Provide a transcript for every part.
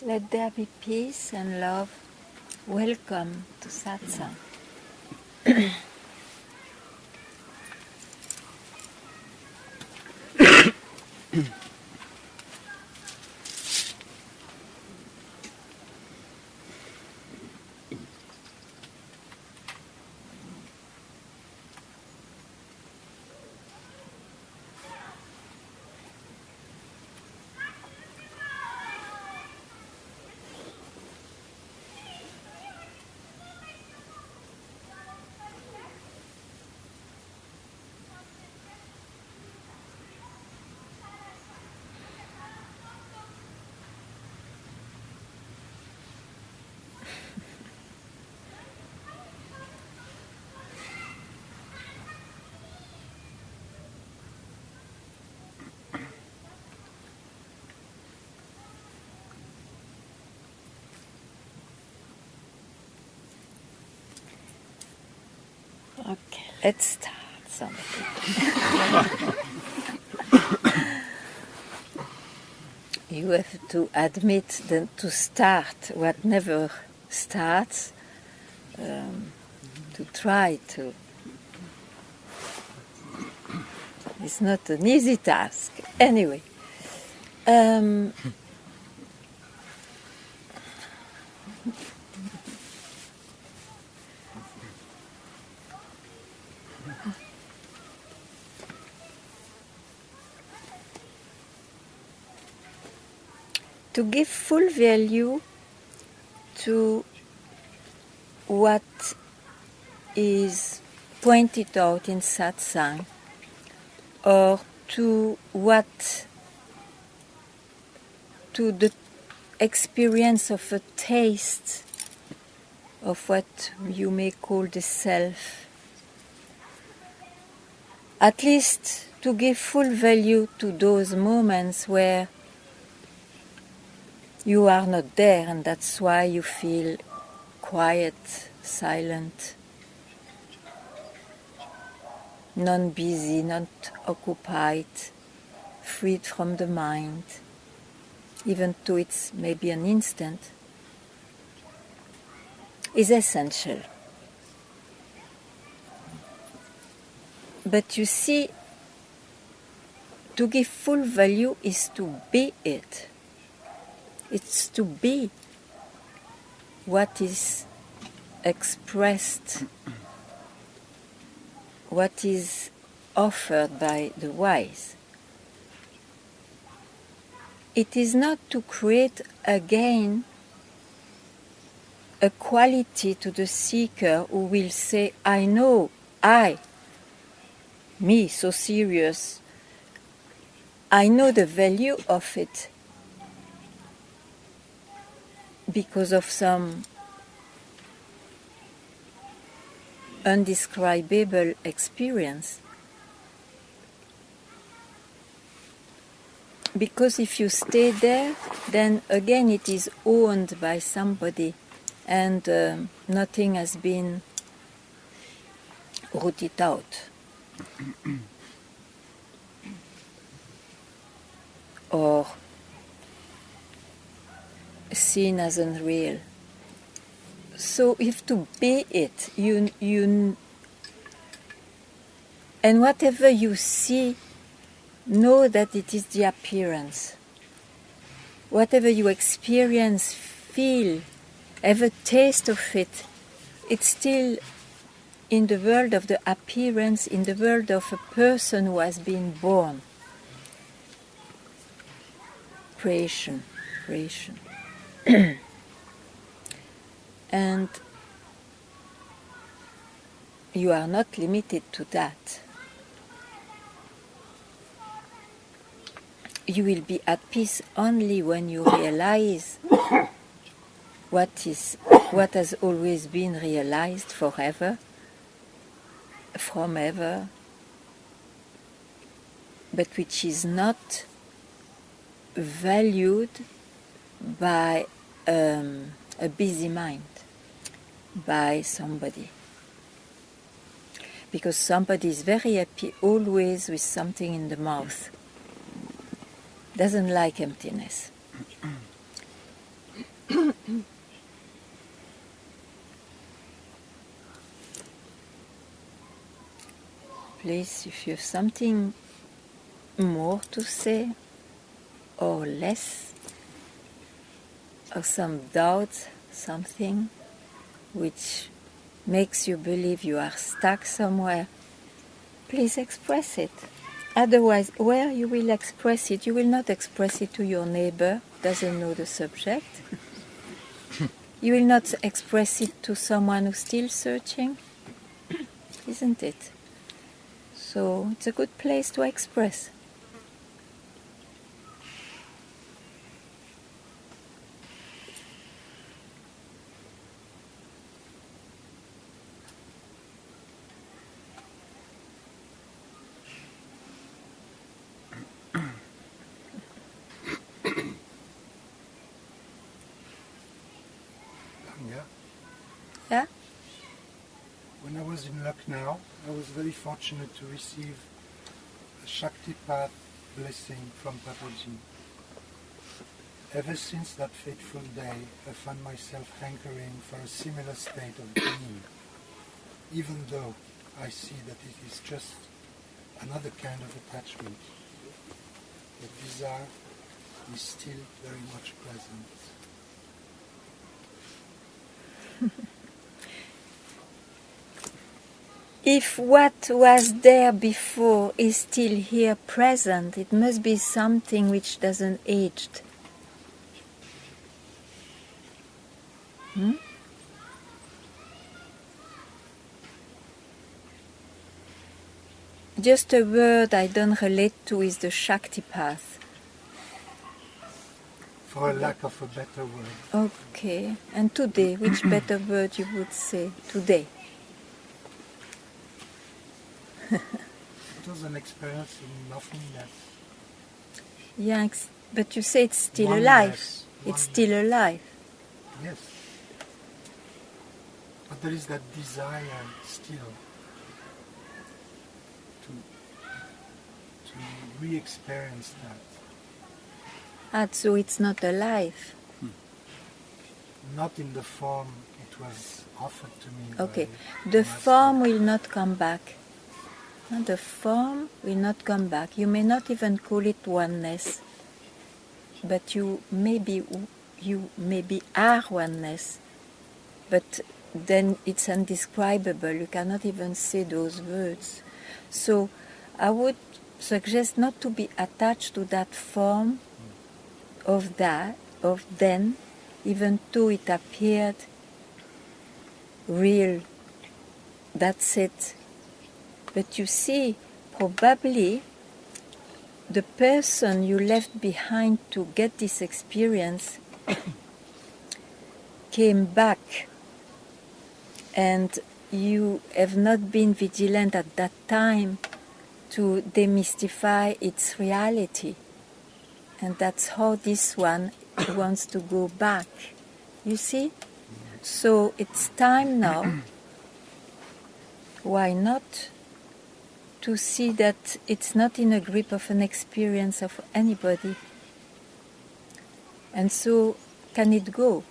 Let there be peace and love. Welcome to Satsang. Okay, let's start something. You have to admit that to start what never starts, to try to. It's not an easy task. Anyway, to give full value to what is pointed out in satsang, or to the experience of a taste of what you may call the self. At least to give full value to those moments where you are not there, and that's why you feel quiet, silent, non-busy, not occupied, freed from the mind, even though it's maybe an instant, is essential. But you see, to give full value is to be it. It's to be what is expressed, what is offered by the wise. It is not to create again a quality to the seeker who will say, I know, me, so serious, I know the value of it because of some undescribable experience. Because if you stay there, then again it is owned by somebody, and nothing has been rooted out or seen as unreal. So if to be it, you and whatever you see, know that it is the appearance. Whatever you experience, feel, have a taste of it, it's still in the world of the appearance, in the world of a person who has been born. Creation. And you are not limited to that. You will be at peace only when you realize what has always been realized forever, from ever, but which is not valued by a busy mind, by somebody. Because somebody is very happy always with something in the mouth. Doesn't like emptiness. Please, if you have something more to say, or less, or some doubt, something which makes you believe you are stuck somewhere, please express it. Otherwise, where you will express it, you will not express it to your neighbor, doesn't know the subject. You will not express it to someone who's still searching, isn't it? So it's a good place to express. Yeah? When I was in Lucknow, I was very fortunate to receive a Shaktipat blessing from Papaji. Ever since that fateful day, I found myself hankering for a similar state of being, even though I see that it is just another kind of attachment. The desire is still very much present. If what was there before is still here present, it must be something which doesn't age. Just a word I don't relate to is the Shakti path. For a lack of a better word. Okay. And today, which better word you would say today? It was an experience in nothingness. Yeah, but you say it's still Oneness. alive. It's Oneness. still alive. Yes. But there is that desire still to re-experience that. So it's not alive. Not in the form it was offered to me. Okay. by The Master. form will not come back. The form will not come back. You may not even call it oneness, but you maybe are oneness. But then it's indescribable. You cannot even say those words. So I would suggest not to be attached to that form of then, even though it appeared real. That's it. But you see, probably the person you left behind to get this experience came back, and you have not been vigilant at that time to demystify its reality. And that's how this one wants to go back. You see? So it's time now, why not, to see that it's not in a grip of an experience of anybody. And so, can it go?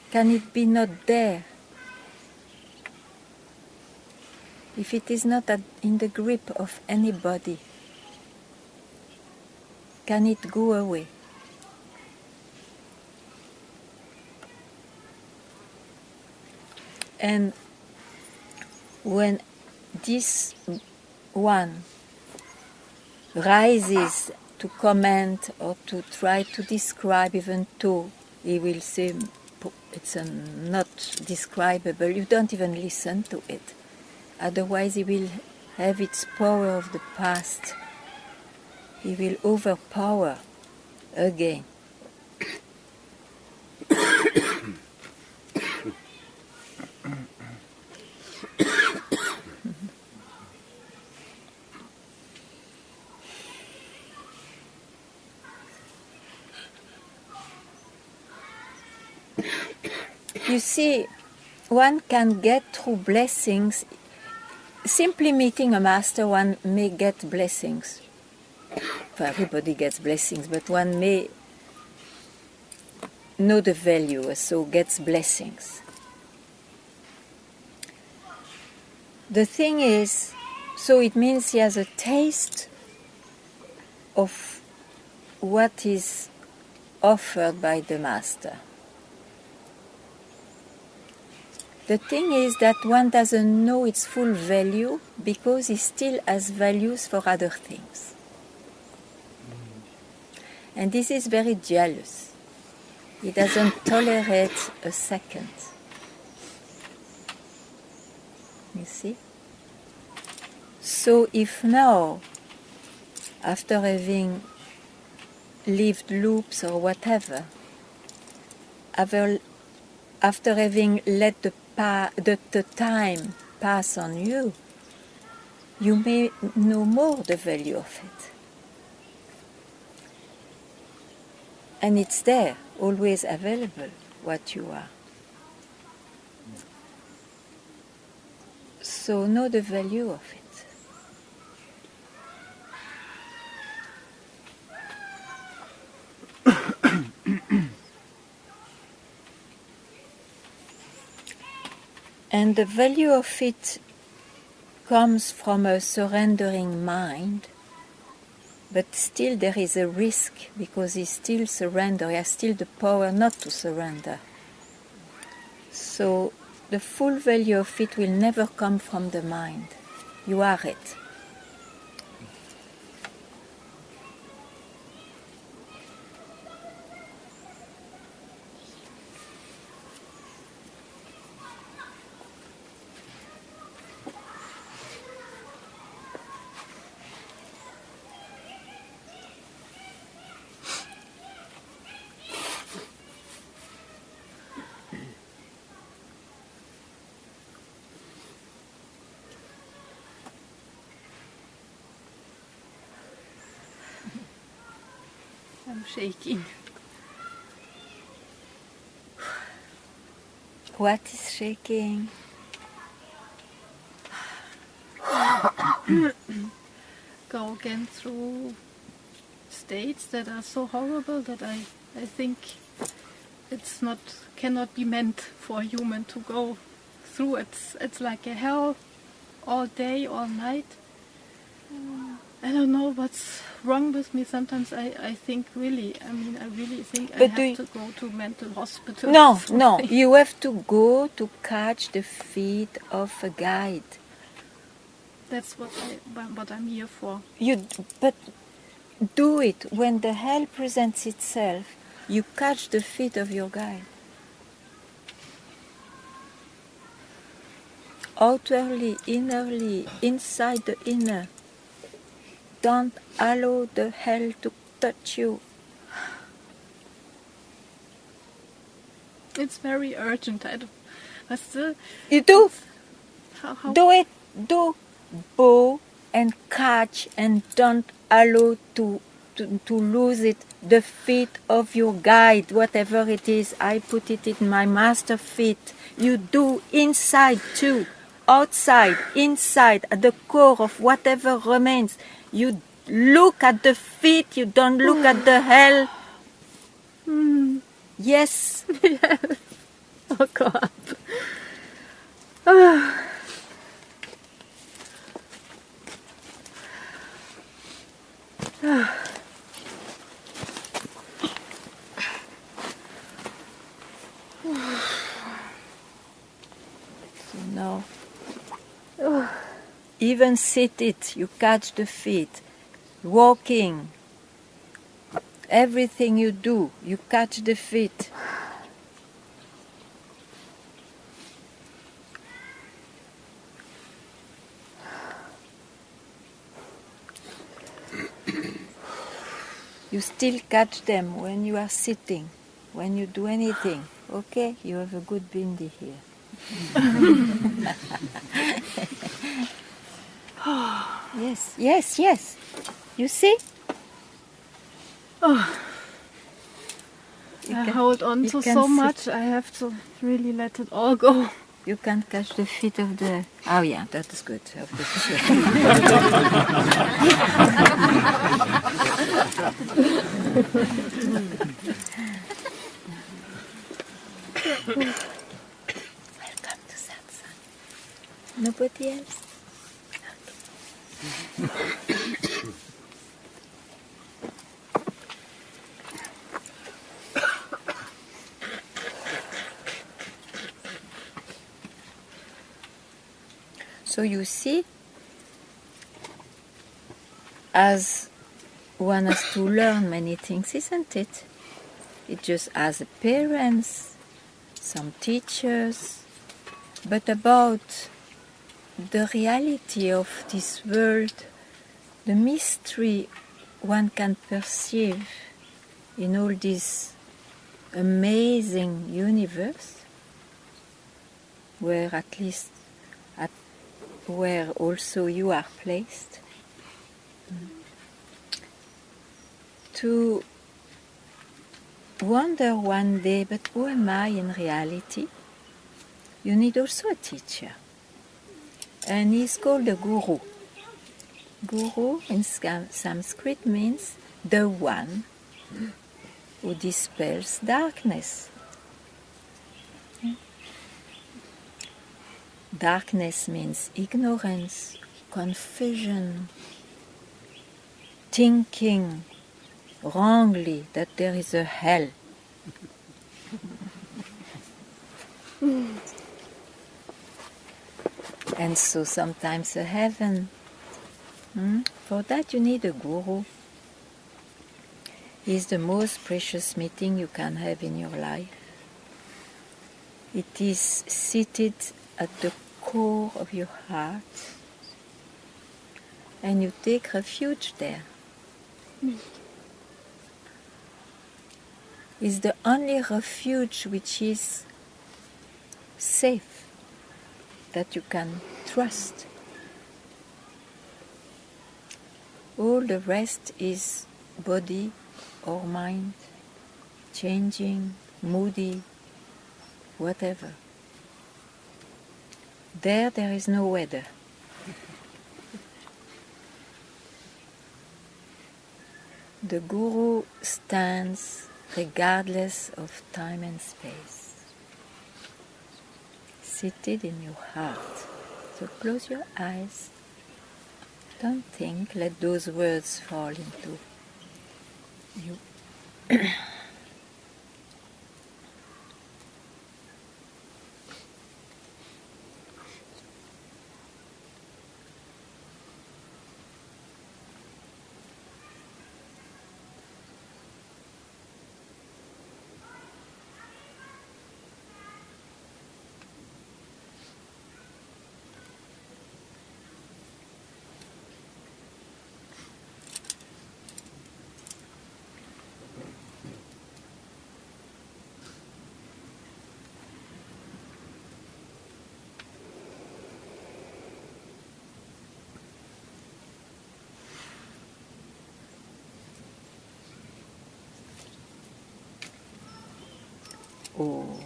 Can it be not there? If it is not in the grip of anybody, can it go away? And when this one rises to comment or to try to describe, even though he will say it's not describable, you don't even listen to it. Otherwise he will have its power of the past. He will overpower again. You see, one can get through blessings. Simply meeting a master, one may get blessings. Everybody gets blessings, but one may know the value, so gets blessings. The thing is, so it means he has a taste of what is offered by the Master. The thing is that one doesn't know its full value because he still has values for other things. And this is very jealous. He doesn't tolerate a second. You see? So if now, after having lived loops or whatever, after having let the time pass on you, you may know more the value of it. And it's there, always available, what you are. So know the value of it. And the value of it comes from a surrendering mind, but still there is a risk because he still surrenders, he has still the power not to surrender. So the full value of it will never come from the mind. You are it. I'm shaking. What is shaking? Go again through states that are so horrible that I think it's not cannot be meant for a human to go through. It's like a hell all day, all night. I don't know what's wrong with me. Sometimes I think really think I have to go to mental hospital. No, you have to go to catch the feet of a guide. That's what I'm here for. But do it. When the hell presents itself, you catch the feet of your guide. Outwardly, innerly, inside the inner. Don't allow the hell to touch you. It's very urgent. But still, you do. How? Do it. Do. Bow and catch and don't allow to lose it. The feet of your guide, whatever it is. I put it in my master feet. You do inside too. Outside, inside, at the core of whatever remains. You look at the feet, you don't look at the hell. Yes. Yes. Oh God. So now, even seated, you catch the feet. Walking, everything you do, you catch the feet. You still catch them when you are sitting, when you do anything. Okay, you have a good bindi here. Yes. You see? I hold on to so much, I have to really let it all go. You can catch the feet of the... Oh yeah, that is good. Of the Welcome to Satsang. Nobody else? So you see, as one has to learn many things, isn't it? It just as parents, some teachers, but about the reality of this world, the mystery one can perceive in all this amazing universe, where at least where also you are placed, to wonder one day, but who am I in reality? You need also a teacher, and he's called a guru. Guru in Sanskrit means the one who dispels darkness. Darkness means ignorance, confusion, thinking wrongly that there is a hell. And so sometimes a heaven. For that you need a guru. He is the most precious meeting you can have in your life. It is seated at the core of your heart, and you take refuge there. It's the only refuge which is safe, that you can trust. All the rest is body or mind, changing, moody, whatever. There is no weather. The Guru stands regardless of time and space, seated in your heart. So close your eyes. Don't think, let those words fall into you. Oh.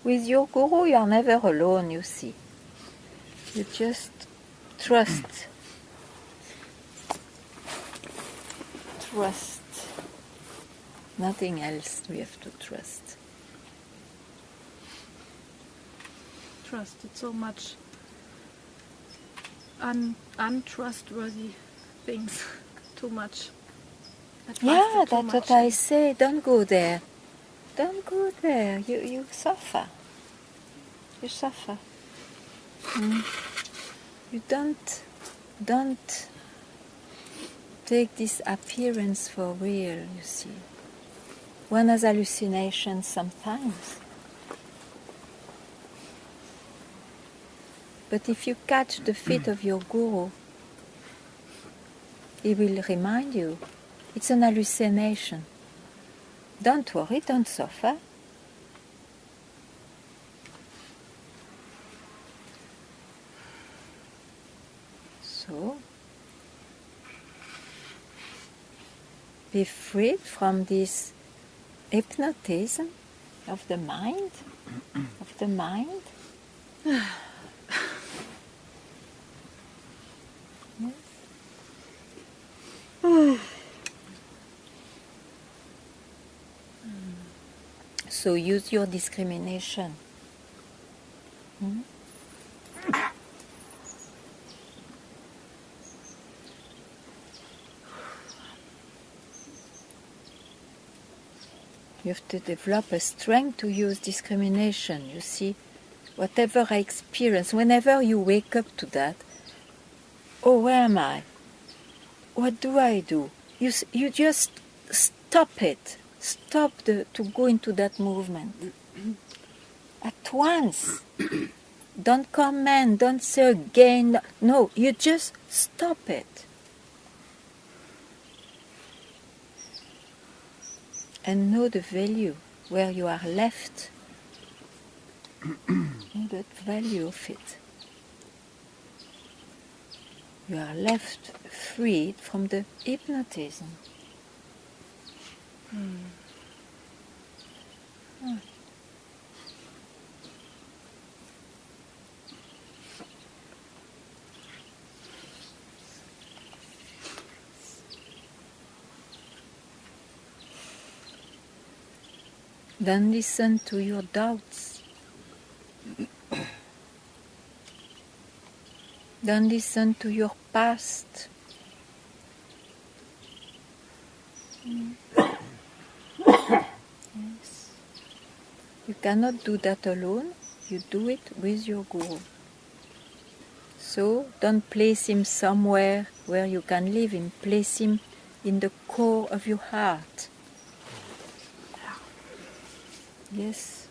With your guru, you are never alone, you see. You just trust. Trust. Nothing else we have to trust. Trusted so much untrustworthy things. Too much. Yeah, that's what I say. Don't go there. Don't go there. You suffer. you suffer. You don't take this appearance for real, you see. One has hallucinations sometimes. But if you catch the feet of your guru, he will remind you, it's an hallucination. Don't worry, don't suffer. So, be freed from this hypnotism of the mind, Yes. So use your discrimination. You have to develop a strength to use discrimination. You see, whatever I experience, whenever you wake up to that, oh, where am I? What do I do? You just stop it. Stop to go into that movement. At once. Don't comment, don't say again. No, you just stop it. And know the value where you are left. Know the value of it. You are left freed from the hypnotism. Don't listen to your doubts. Don't listen to your past. Yes. You cannot do that alone. You do it with your guru. So don't place him somewhere where you can leave him. Place him in the core of your heart. Yes.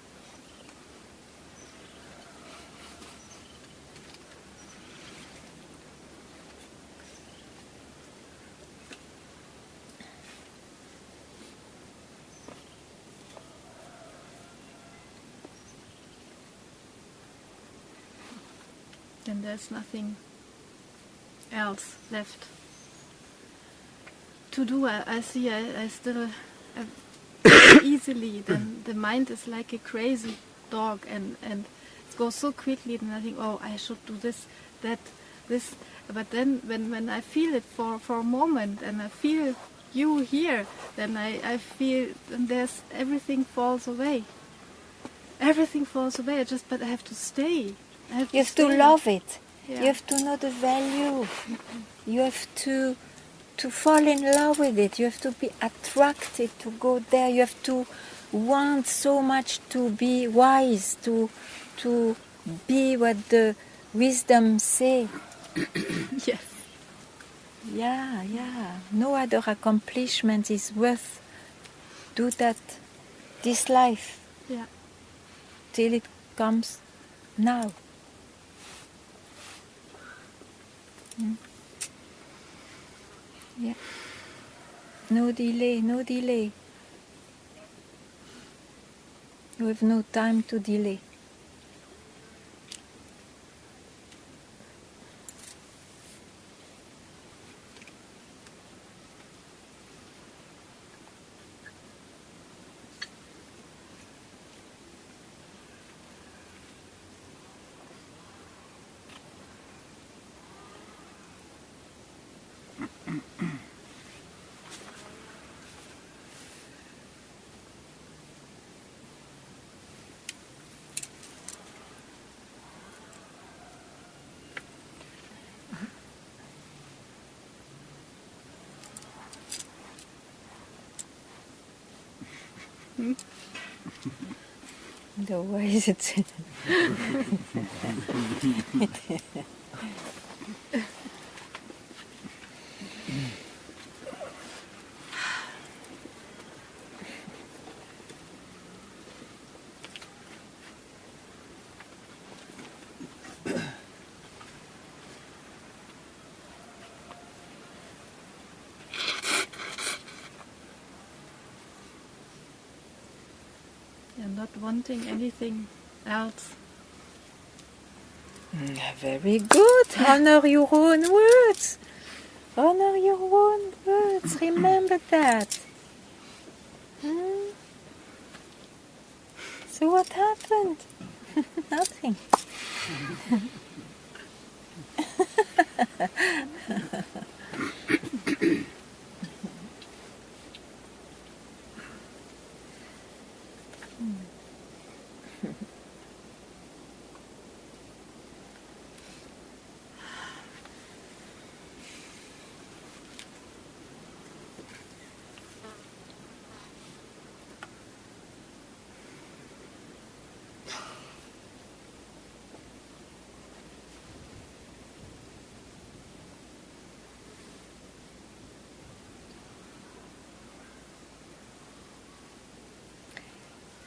Then there's nothing else left to do. I see I still easily, then the mind is like a crazy dog, and it goes so quickly, and I think, oh, I should do this, that, this. But then when I feel it for a moment, and I feel you here, then I feel, and there's, everything falls away. Everything falls away, but I have to stay. You have to love it. Yeah. You have to know the value. You have to fall in love with it. You have to be attracted to go there. You have to want so much to be wise, to be what the wisdom say. Yes. Yeah. No other accomplishment is worth do that this life. Yeah. Till it comes now. Yeah. No delay, no delay. You have no time to delay. Otherwise it's... And not wanting anything else. Very good. Honor your own words. Honor your own words. Remember that. So what happened? Nothing.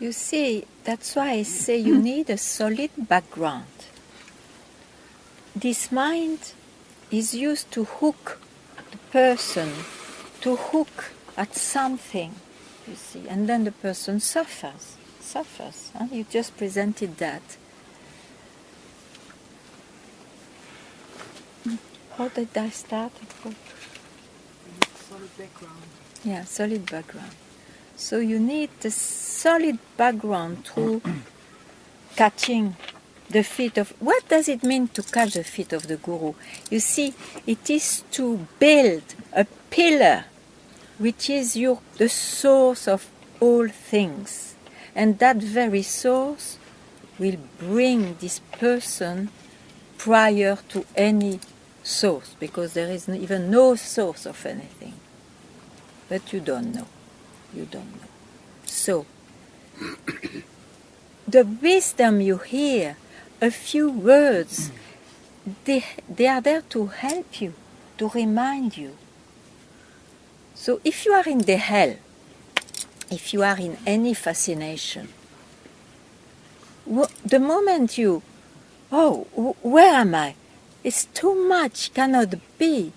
You see, that's why I say you need a solid background. This mind is used to hook the person, to hook at something, you see, and then the person suffers. Huh? You just presented that. How did I start? Solid background. Yeah, solid background. So you need the solid background to catching the feet of... What does it mean to catch the feet of the Guru? You see, it is to build a pillar which is the source of all things. And that very source will bring this person prior to any source, because there is even no source of anything. But you don't know. You don't know. So, the wisdom you hear, a few words, they are there to help you, to remind you. So if you are in the hell, if you are in any fascination, the moment you, where am I? It's too much, cannot be.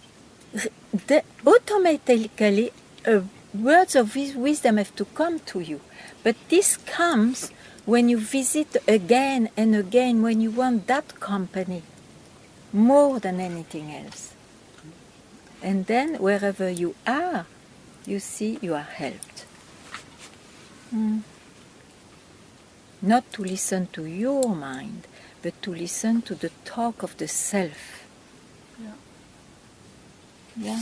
Automatically, words of wisdom have to come to you. But this comes when you visit again and again, when you want that company more than anything else. And then wherever you are, you see you are helped. Not to listen to your mind, but to listen to the talk of the self. Yeah?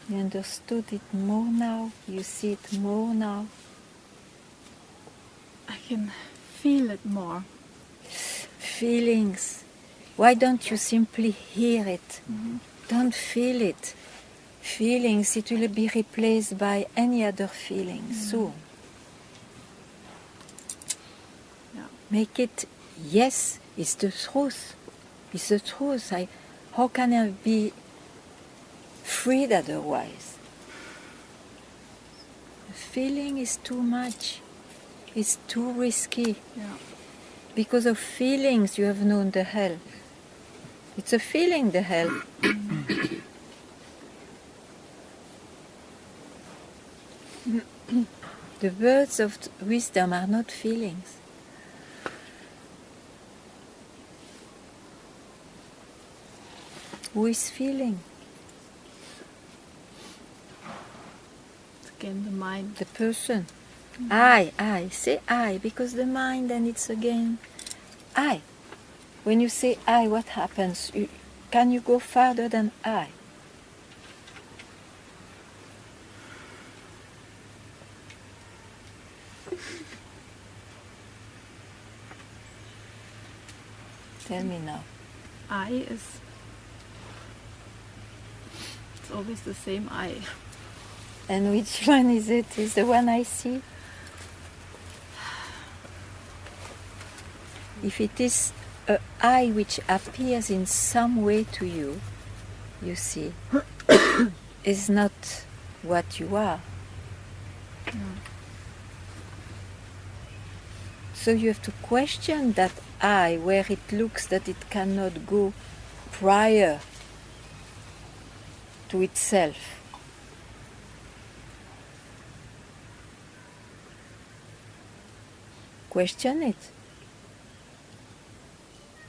You understood it more now? You see it more now? I can feel it more. Feelings. Why don't you simply hear it? Don't feel it. Feelings, it will be replaced by any other feeling soon. Yeah. Make it, yes, it's the truth. It's the truth. How can I be freed otherwise? Feeling is too much. It's too risky. Yeah. Because of feelings you have known the hell. It's a feeling, the hell. The words of wisdom are not feelings. Who is feeling? It's again the mind. The person. I. Say I, because the mind, and it's again I. When you say I, what happens? Can you go farther than I? Tell me now. I is... It's always the same I. And which one is it? Is the one I see? if it is a I which appears in some way to you, you see, is not what you are. So you have to question that I, where it looks that it cannot go prior to itself. Question it.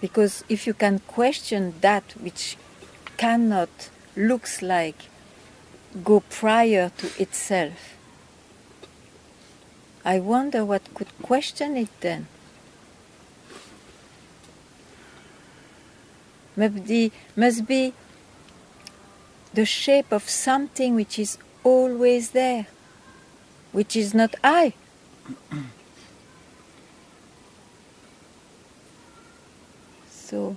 Because if you can question that which cannot, looks like, go prior to itself, I wonder what could question it then. Must be the shape of something which is always there, which is not I. So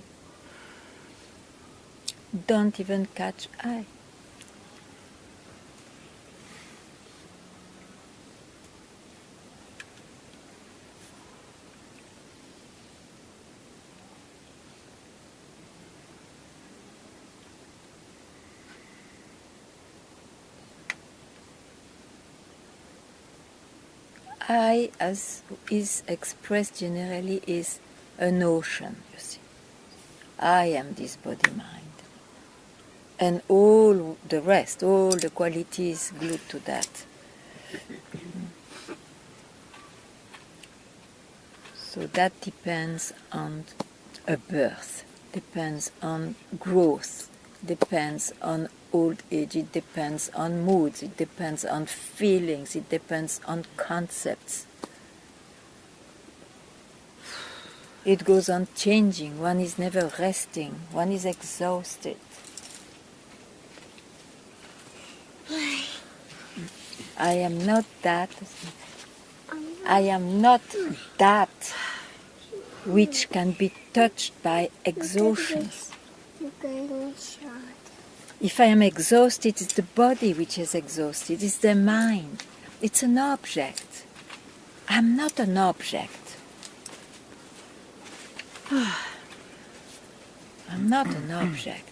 don't even catch I. I, as is expressed generally, is an ocean, you see. I am this body-mind. And all the rest, all the qualities glued to that. So that depends on a birth, depends on growth, depends on old age, it depends on moods, it depends on feelings, it depends on concepts. It goes on changing, one is never resting, one is exhausted. I am not that. I am not that which can be touched by exhaustion. If I am exhausted, it's the body which is exhausted, it's the mind, it's an object. I'm not an object. I'm not an object.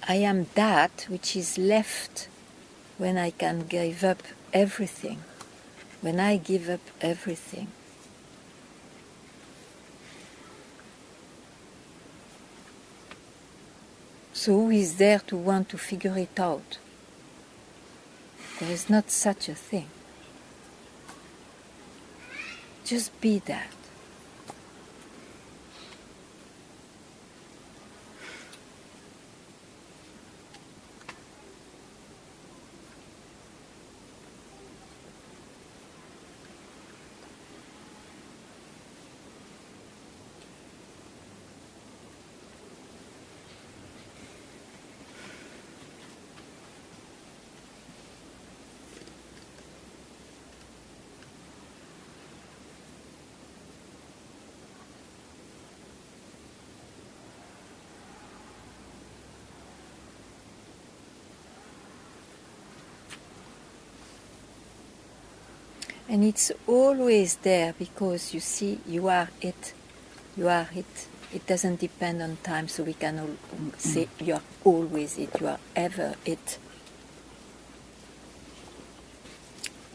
I am that which is left when I can give up everything, when I give up everything. So who is there to want to figure it out? There is not such a thing. Just be that. And it's always there because you see, you are it. You are it. It doesn't depend on time, so we can all say you are always it. You are ever it.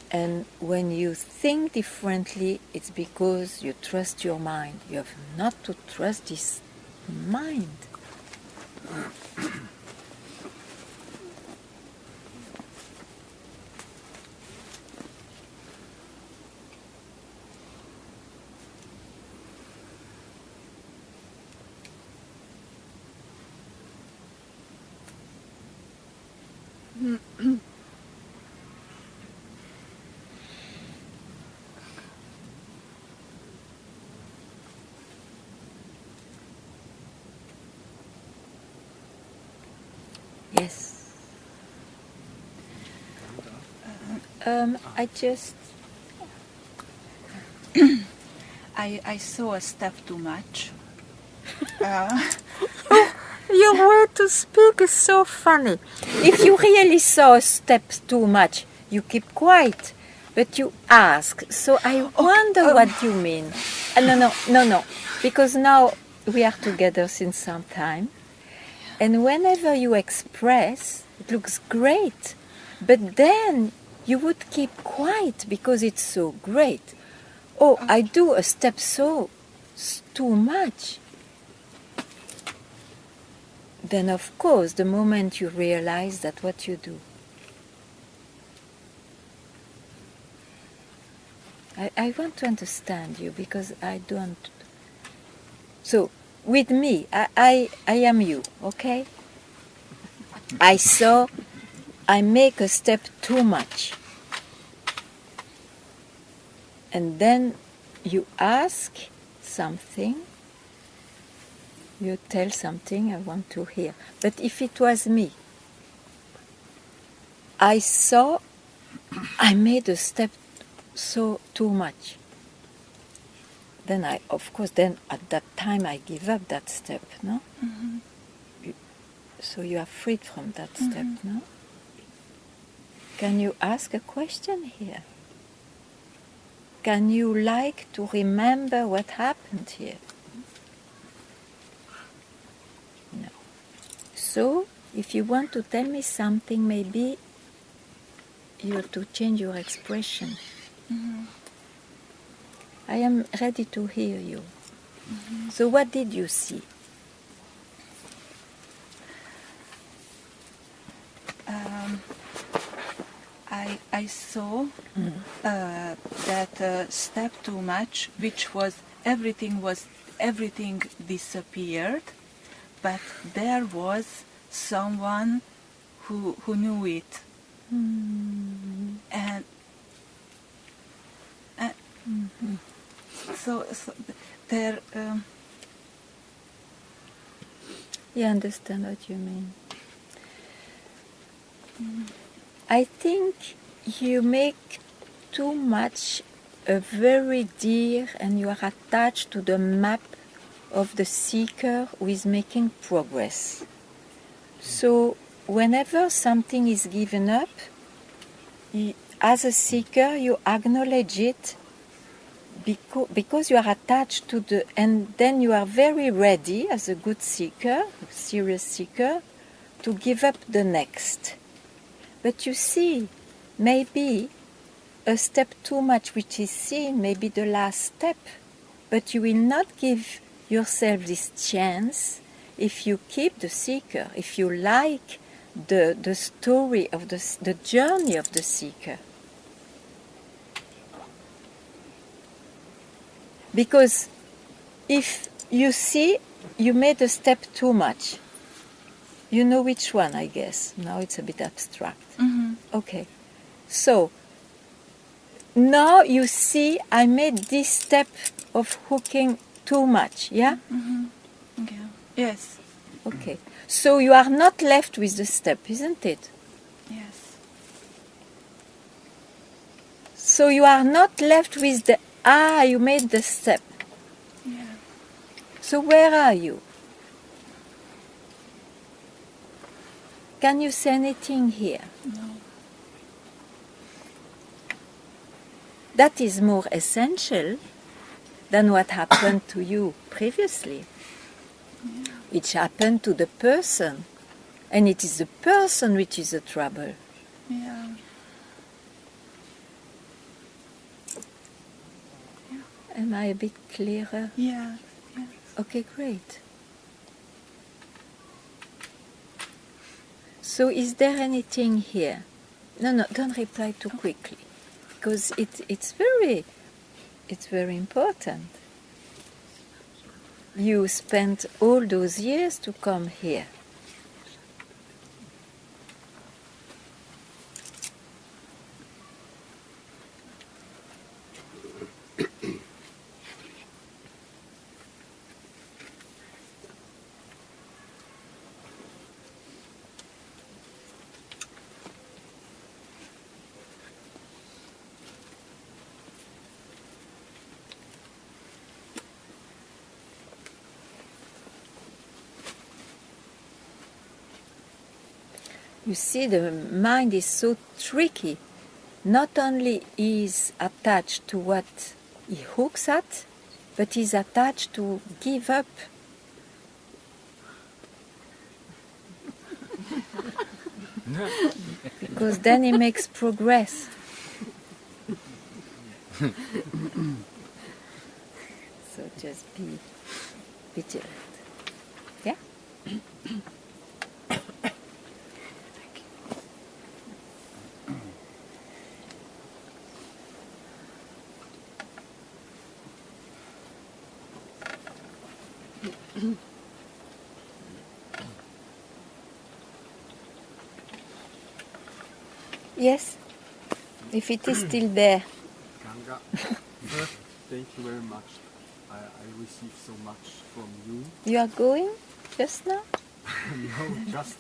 And when you think differently, it's because you trust your mind. You have not to trust this mind. Yes. I just... I saw a step too much. Your way to speak is so funny. If you really saw a step too much, you keep quiet, but you ask. So I wonder what you mean. No. Because now we are together since some time, and whenever you express, it looks great. But then you would keep quiet because it's so great. Oh, I do a step too much. Then of course, the moment you realize that what you do. I want to understand you because I don't. So, with me, I am you, okay? I make a step too much. And then you ask something, you tell something I want to hear. But if it was me, I saw I made a step too much. Then at that time I give up that step, no? Mm-hmm. So you are freed from that step, no? Can you ask a question here? Can you like to remember what happened here? No. So, if you want to tell me something, maybe you have to change your expression. Mm-hmm. I am ready to hear you. Mm-hmm. So what did you see? I saw that step too much, which was everything disappeared, but there was someone who knew it, and so there. You understand what you mean? I think you make too much a very dear, and you are attached to the map of the seeker who is making progress. So whenever something is given up, as a seeker you acknowledge it because you are attached to and then you are very ready as a good seeker, a serious seeker, to give up the next. But you see, maybe a step too much which is seen may be the last step, but you will not give yourself this chance if you keep the seeker, if you like the story of the journey of the seeker. Because if you see you made a step too much, you know which one, I guess. Now it's a bit abstract. Mm-hmm. Okay. So, now you see I made this step of hooking too much, yeah? Mm-hmm. Okay. Yes. Okay. So you are not left with the step, isn't it? Yes. So you are not left with you made the step. Yeah. So where are you? Can you say anything here? No. That is more essential than what happened to you previously. Yeah. It happened to the person, and it is the person which is the trouble. Yeah. Am I a bit clearer? Yeah. Yeah. Okay, great. So is there anything here? No, don't reply too quickly, because it's very important. You spent all those years to come here. You see, the mind is so tricky. Not only is attached to what he hooks at, but is attached to give up. Because then he makes progress. So just be vigilant. Yeah? Yes, if it is still there. Ganga, first, thank you very much. I received so much from you. You are going just now? No, just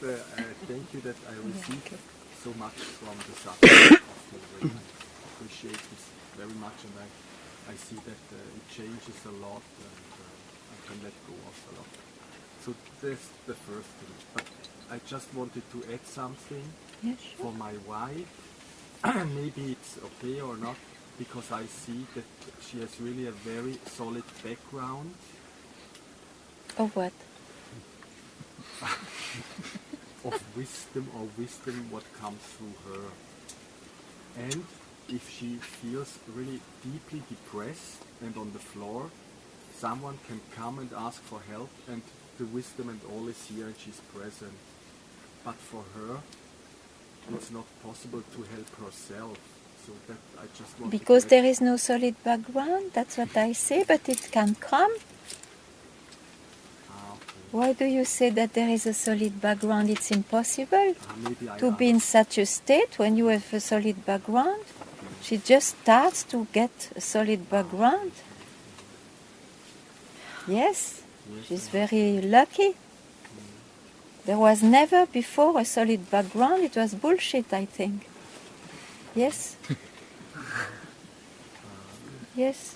thank you that I received okay. so much from the Satsang. I appreciate this very much, and I see that it changes a lot, and I can let go of a lot. So that's the first thing. But I just wanted to add something. Yeah, sure. For my wife. Maybe it's okay or not, because I see that she has really a very solid background. Of what? Of wisdom, or wisdom what comes through her. And if she feels really deeply depressed and on the floor, someone can come and ask for help, and the wisdom and all is here and she's present. But for her, it's not possible to help herself. So that I just want Because to there is no solid background, that's what I say, but it can come. okay. Why do you say that there is a solid background? It's impossible Maybe I to be in such a state when you have a solid background. She just starts to get a solid background. Yes, she's very lucky. There was never before a solid background. It was bullshit, I think. Yes? Yes.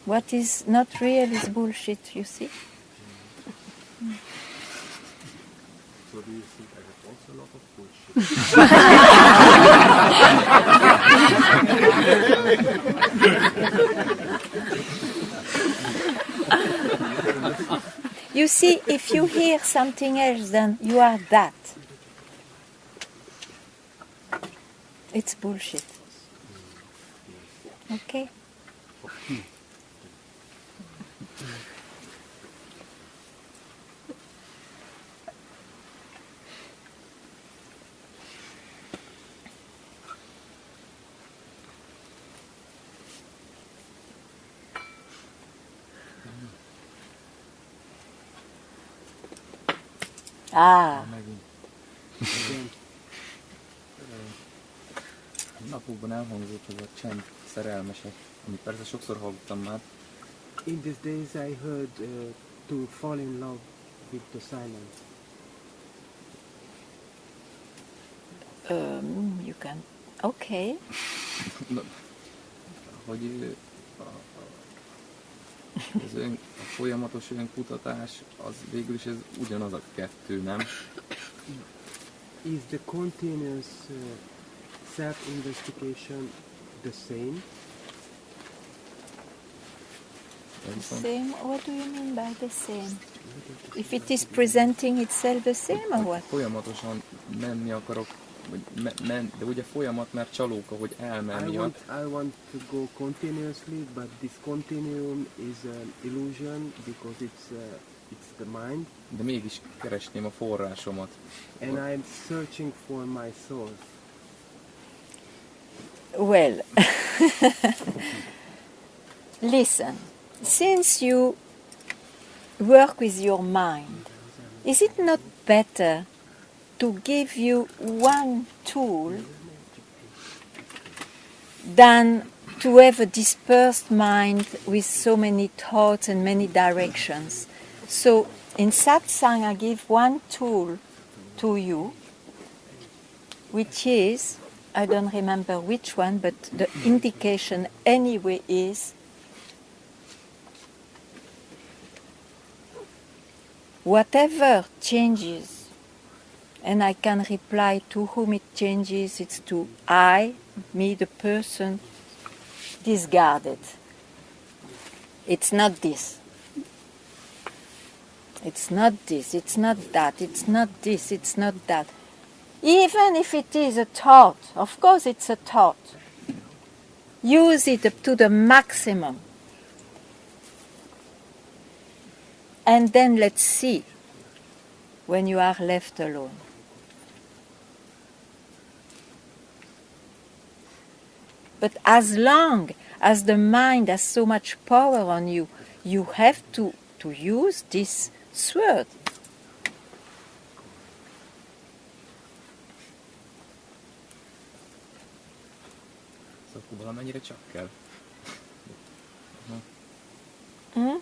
What is not real is bullshit, you see? So do you think I have also a lot of bullshit? You see, if you hear something else, then you are that. It's bullshit. Okay? Ah. Napokban elhangzott ez a csend szerelmesek, amit persze sokszor hallottam már. In these days I heard to fall in love with the silence. You can. Okay. Hogy a folyamatos önkutatás, az végül is ez ugyanaz a kettő, nem? Is the continuous self-investigation the same? Same? What do you mean by the same? If it is presenting itself the same or what? Folyamatosan menni akarok, de ugye folyamat, mert csalók, ahogy elmenni. I want to go continuously, but this continuum is an illusion because it's the mind. De mégis keresném a forrásomat. And I'm searching for my source. Well, listen. Since you work with your mind, is it not better to give you one tool than to have a dispersed mind with so many thoughts and many directions? So in satsang I give one tool to you, which is, I don't remember which one, but the indication anyway is whatever changes and I can reply to whom it changes. It's to I, me, the person, discarded. It's not this. It's not this, it's not that, it's not this, it's not that. Even if it is a thought, of course it's a thought. Use it up to the maximum. And then let's see when you are left alone. But as long as the mind has so much power on you, you have to use this sword. Szóval valamennyire csak kell. Hmm?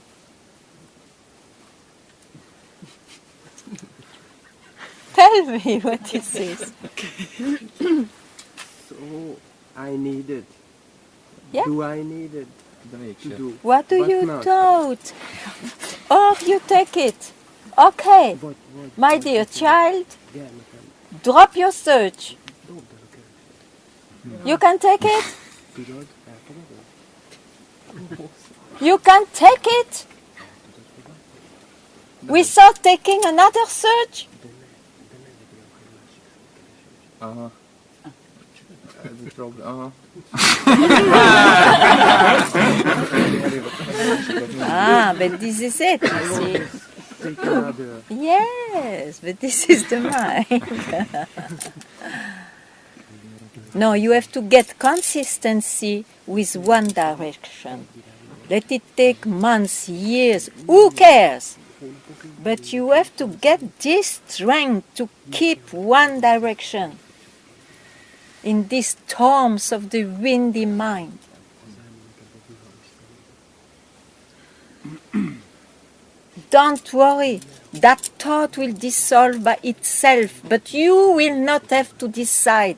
Tell me what this is. So I need it. Yeah. Do I need it De to mégsem. do? What do But you not. doubt? Or you take it. Okay, What, my dear child, Yeah, nekem drop your search. dobd el a kereset. You can take it? Tudod, elfogadod? You can take it without taking another search? De ne legyél akkor egy másik keresés. Aha. Ez egy problém. Aha. Ah, but this is it, you see. Take another. Yes, but this is the mind. No, you have to get consistency with one direction. Let it take months, years, who cares? But you have to get this strength to keep one direction in these storms of the windy mind. Don't worry, that thought will dissolve by itself, but you will not have to decide.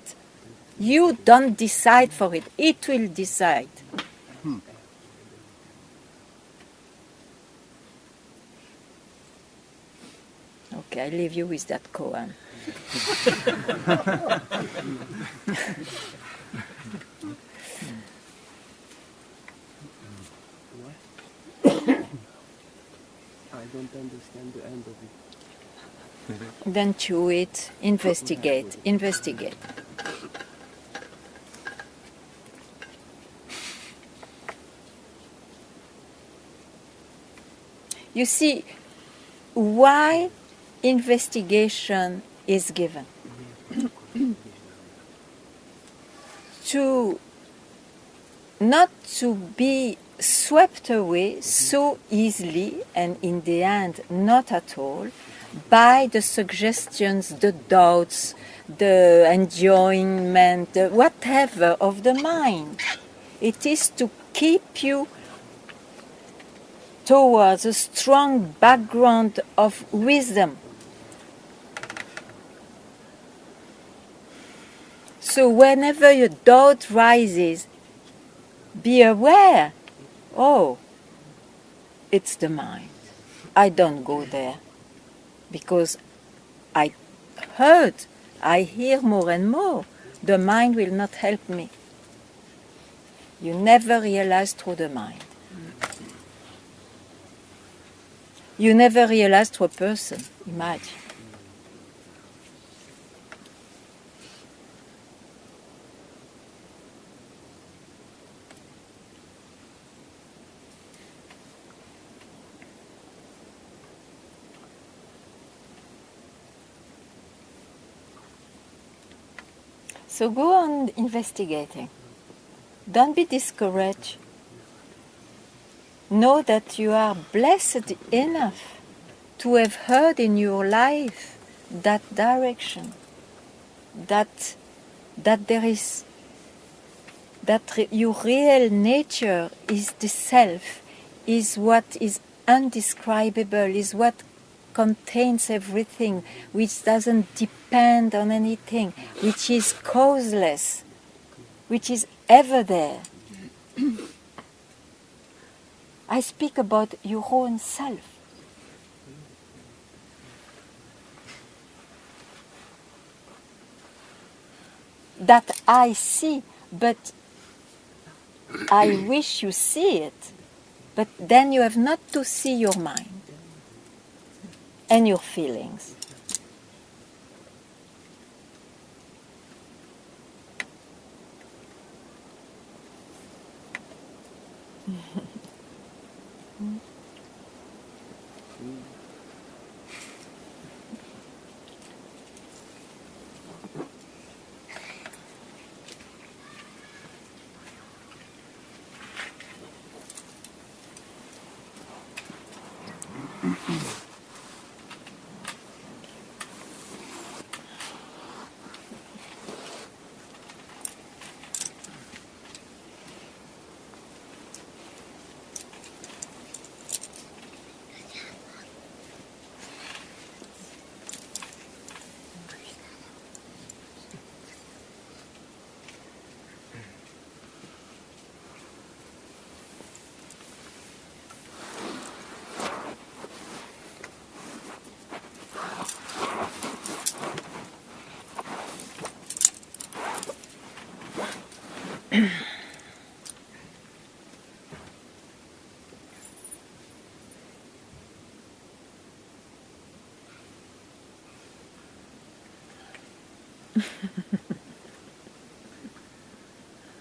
You don't decide for it, it will decide. Okay, I leave you with that koan. I don't understand the end of it. Then chew it, investigate, investigate. You see, why investigation is given? To not to be swept away so easily, and in the end not at all, by the suggestions, the doubts, the enjoyment, the whatever of the mind. It is to keep you towards a strong background of wisdom. So whenever your doubt rises, be aware, oh, it's the mind. I don't go there because I hear more and more, the mind will not help me. You never realize through the mind. You never realize through a person, imagine. So go on investigating. Don't be discouraged. Know that you are blessed enough to have heard in your life that direction, that there is, your real nature is the self, is what is undescribable, is what contains everything, which doesn't depend on anything, which is causeless, which is ever there. I speak about your own self. that I see, but I wish you see it. But then you have not to see your mind and your feelings.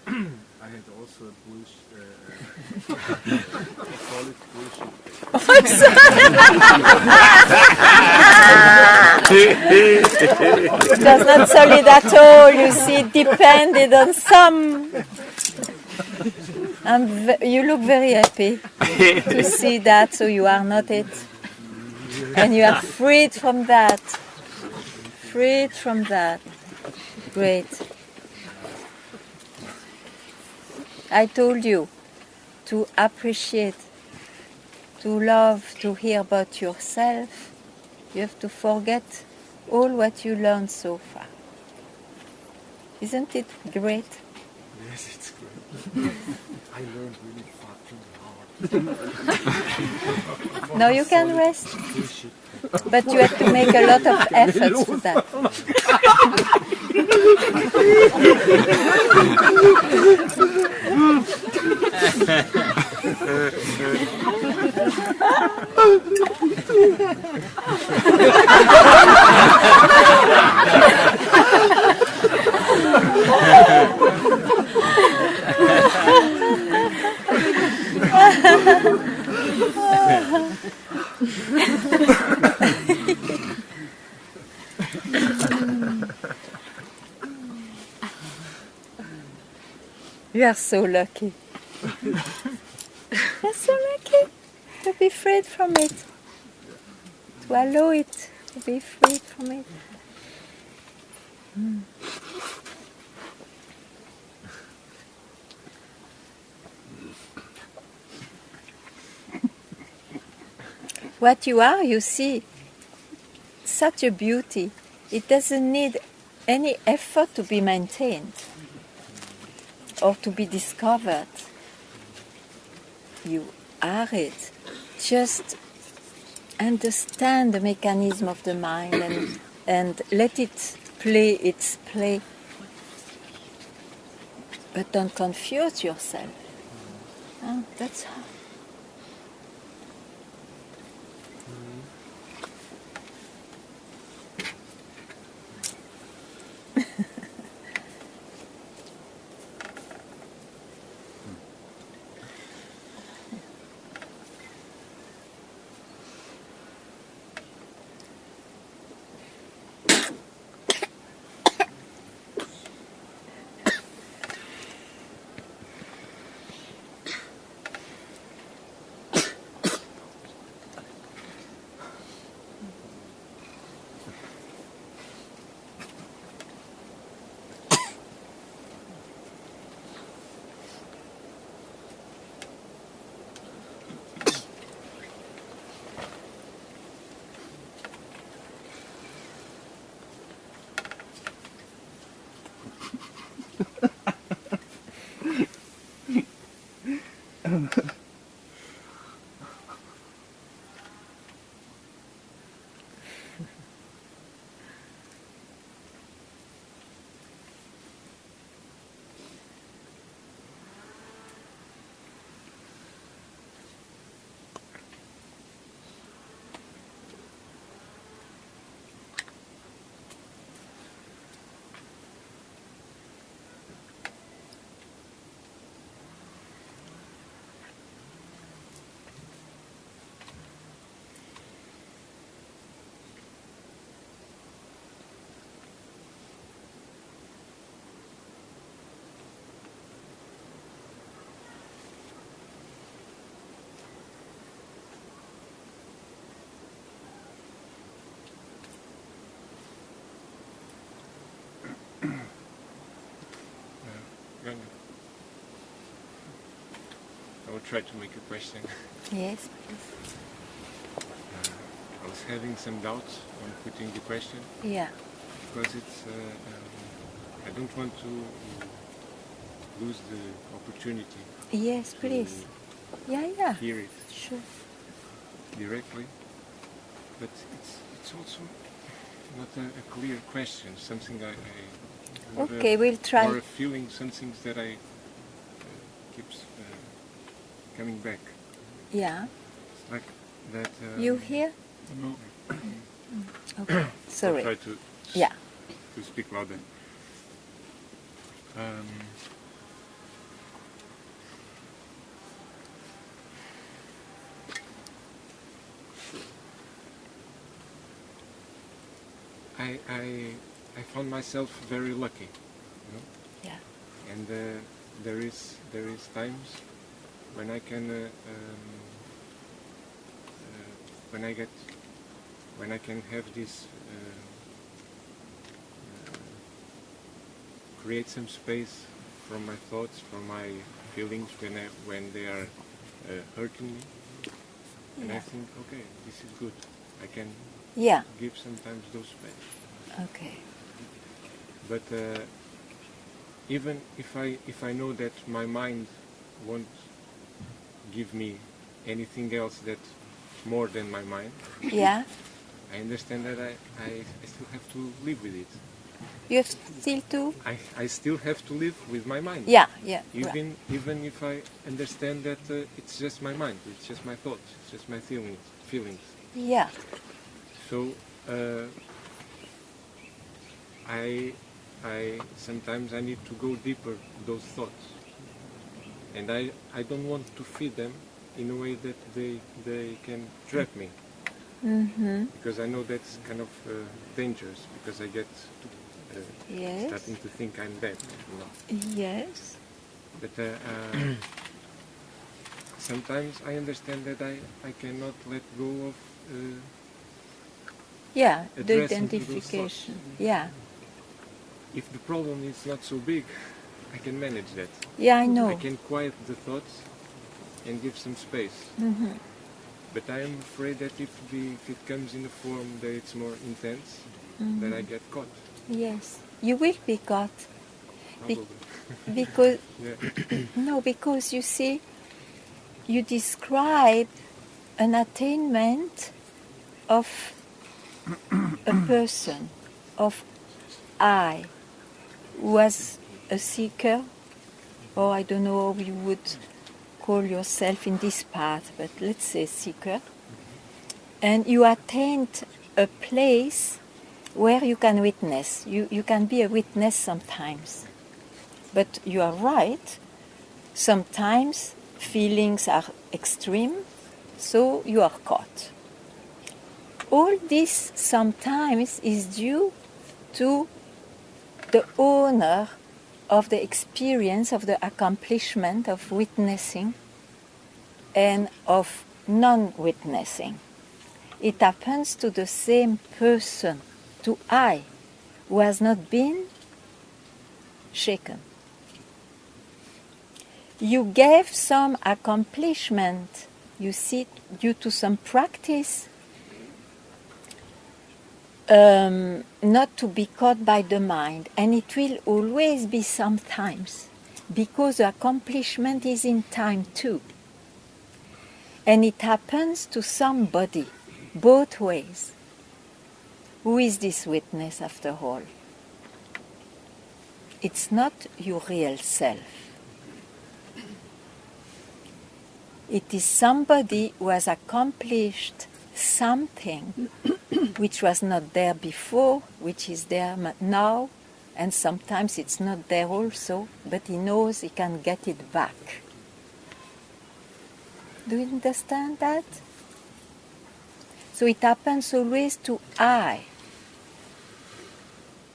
I had also a solid bullshit. That's not solid at all, you see, it depended on some. You look very happy to see that, so you are not it. And you are freed from that. Freed from that. Great. I told you to appreciate, to love, to hear about yourself. You have to forget all what you learned so far. Isn't it great? Yes, it's great. I learned really fucking hard. Now you can rest, Bullshit. but you have to make a lot of efforts for that. You are so lucky. You're so lucky to be freed from it, to allow it to be freed from it. What you are, you see, such a beauty. It doesn't need any effort to be maintained or to be discovered. You are it. Just understand the mechanism of the mind and let it play its play. But don't confuse yourself. That's how. try to make a question. Yes. I was having some doubts on putting the question Yeah. because it's. I don't want to lose the opportunity Yes, please. Yeah, to yeah. hear it Sure. directly, but it's also not a clear question. Something I have Okay, we'll try. or a feeling. Some things that I keeps coming back. Yeah. It's like that. You hear? No. Okay. I'll Sorry. try to Yeah. to speak louder. I found myself very lucky, you know? Yeah. And there is times when I can when I can have this create some space from my thoughts, from my feelings when they are hurting me, and I Yeah. think, okay, this is good. I can Yeah. give sometimes those space. Okay. But even if I know that my mind won't give me anything else that more than my mind, Yeah. I understand that I still have to live with it. You have still to? I still have to live with my mind. Yeah, yeah. Right. Even if I understand that it's just my mind, it's just my thoughts, it's just my feelings. Yeah. So I sometimes I need to go deeper those thoughts, and I don't want to feed them in a way that they can trap me, because I know that's kind of dangerous, because I get Yes. starting to think I'm dead, you know. Yes. But sometimes I understand that I cannot let go of Yeah. The addressing to those identification. Yeah. if the problem is not so big, I can manage that. Yeah, I know. I can quiet the thoughts and give some space. But I am afraid that if it comes in a form that it's more intense, that I get caught. Yes. You will be caught. Probably. Because Yeah. no, because you see, you describe an attainment of a person, of I, who was a seeker, or I don't know how you would call yourself in this path, but let's say seeker, and you attained a place where you can witness. You can be a witness sometimes. But you are right, sometimes feelings are extreme, so you are caught. All this sometimes is due to the owner of the experience, of the accomplishment of witnessing and of non-witnessing. It happens to the same person, to I, who has not been shaken. You gave some accomplishment, you see, due to some practice, not to be caught by the mind, and it will always be sometimes, because the accomplishment is in time too. And it happens to somebody, both ways. Who is this witness after all? It's not your real self. It is somebody who has accomplished something which was not there before, which is there now, and sometimes it's not there also, but he knows he can get it back. Do you understand that? So it happens always to I.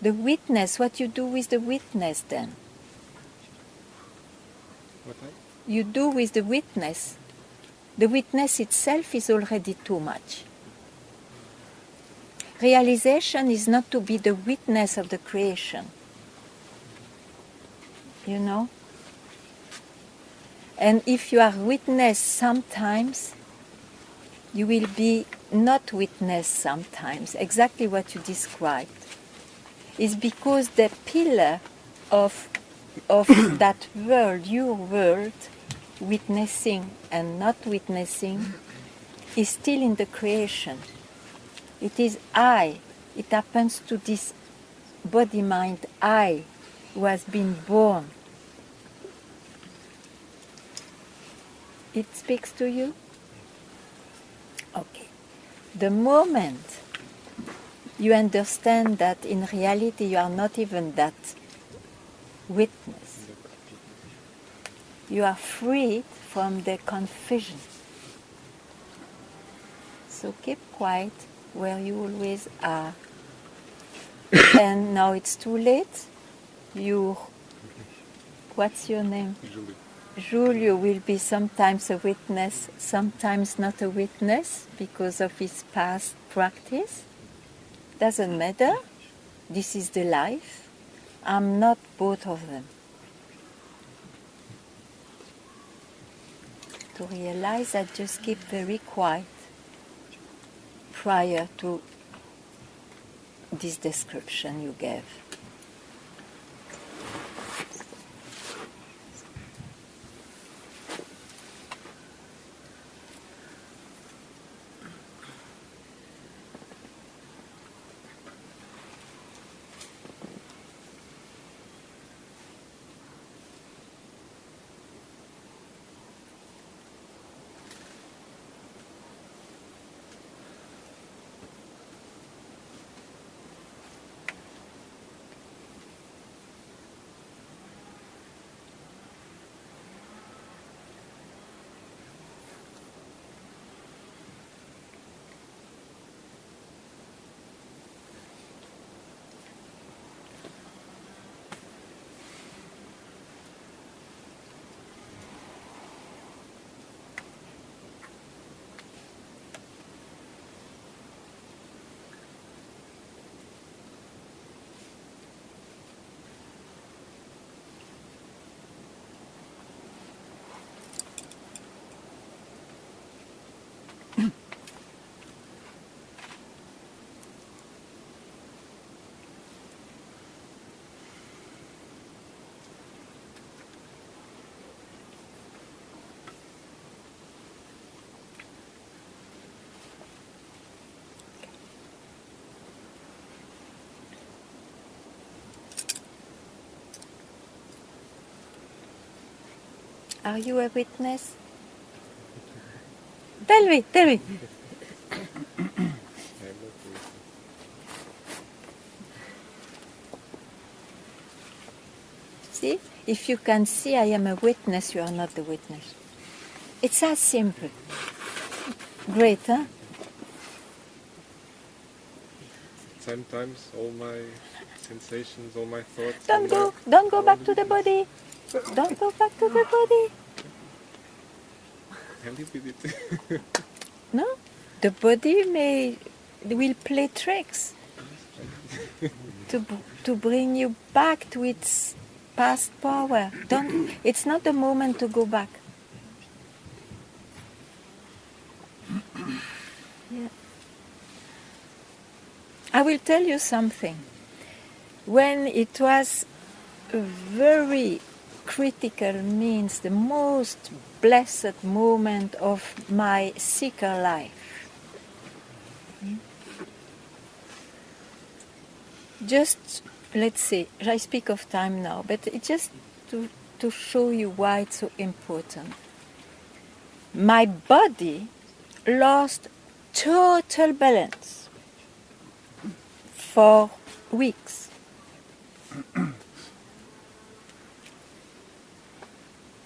The witness, what you do with the witness then? What You do with the witness. The witness itself is already too much. Realization is not to be the witness of the creation. You know? And if you are witness sometimes, you will be not witness sometimes. Exactly what you described. Is because the pillar of that world, your world, witnessing and not witnessing, is still in the creation. It is I. It happens to this body-mind I who has been born. It speaks to you? Okay. The moment you understand that in reality you are not even that witness, you are freed from the confusion. So keep quiet where you always are. And now it's too late. What's your name? Julie. Julio will be sometimes a witness, sometimes not a witness because of his past practice. Doesn't matter. This is the life. I'm not both of them. To realize that just keep very quiet prior to this description you gave. Are you a witness? Tell me. See? If you can see I am a witness, you are not the witness. It's as simple. Great, huh? Sometimes all my sensations, all my thoughts. Don't go back to the body. Don't go back to the body. I live with it. No? The body will play tricks to bring you back to its past power. It's not the moment to go back. Yeah. I will tell you something. When it was a very critical, means the most blessed moment of my seeker life. Just, let's say, I speak of time now, but it's just to show you why it's so important. My body lost total balance for weeks.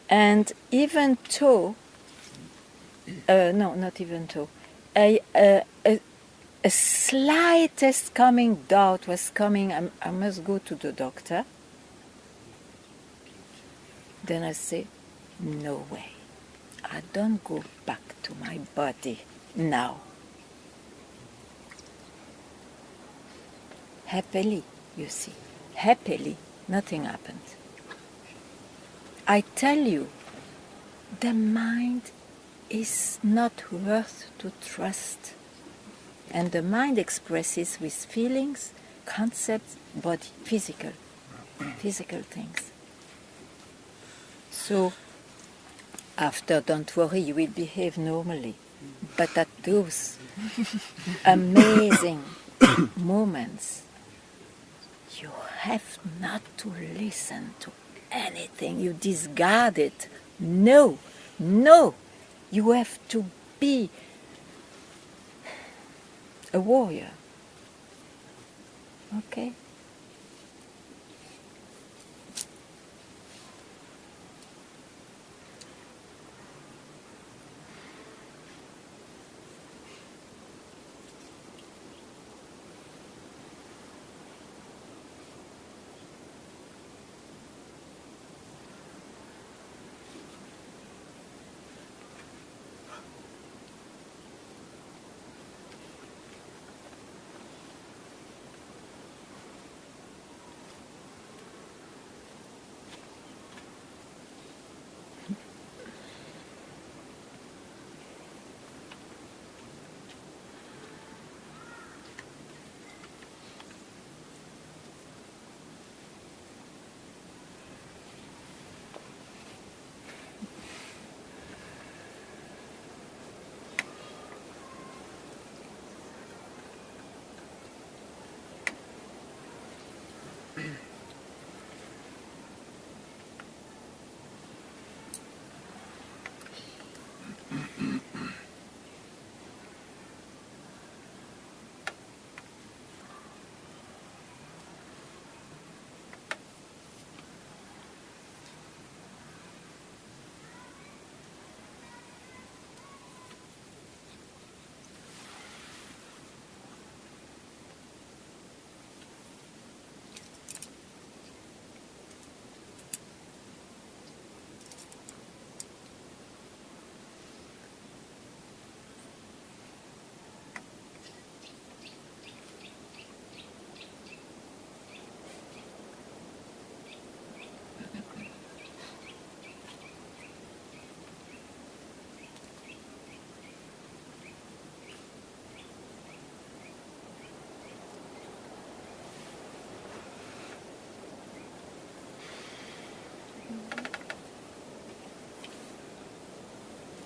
And even though, not even though, a slightest coming doubt was coming, I must go to the doctor. Then I say, no way. I don't go back to my body now. Happily, you see. Happily, nothing happened. I tell you, the mind is not worth to trust. And the mind expresses with feelings, concepts, body, physical things. So, after, don't worry, you will behave normally. But at those amazing moments, you have not to listen to anything. You discard it. No, no. You have to be a warrior. Okay?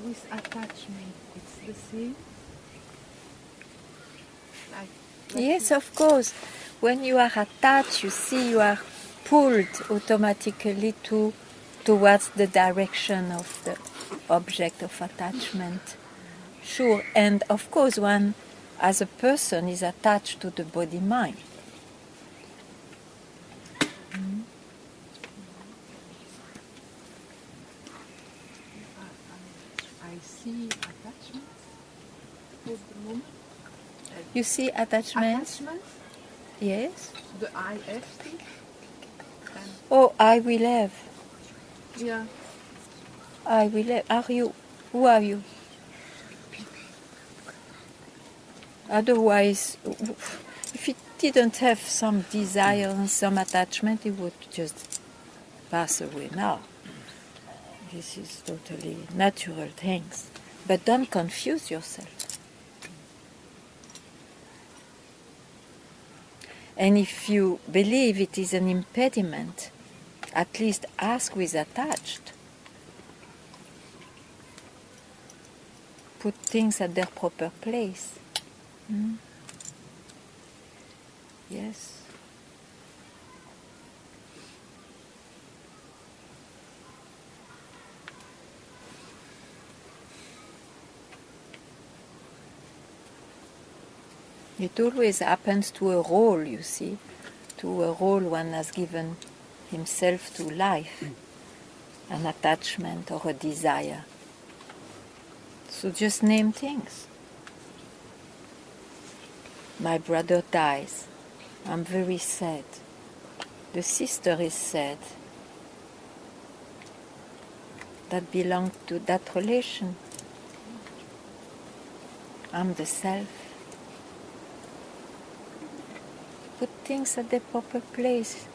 With attachment, it's the same. Like Yes, of course. When you are attached, you see you are pulled automatically towards the direction of the object of attachment. Sure, and of course one as a person is attached to the body-mind. I see attachments for the moment. You see attachments? Attachments, Yes. the IFT. Oh, I will have. Yeah. I will have. Are you? Who are you? Otherwise, if it didn't have some desire and some attachment, it would just pass away now. This is totally natural things. But don't confuse yourself. And if you believe it is an impediment, at least ask who is attached. Put things at their proper place. Yes. It always happens to a role, you see, to a role one has given himself to life, an attachment or a desire. So just name things. My brother dies. I'm very sad. The sister is sad. That belongs to that relation. I'm the self. Put things at their proper place.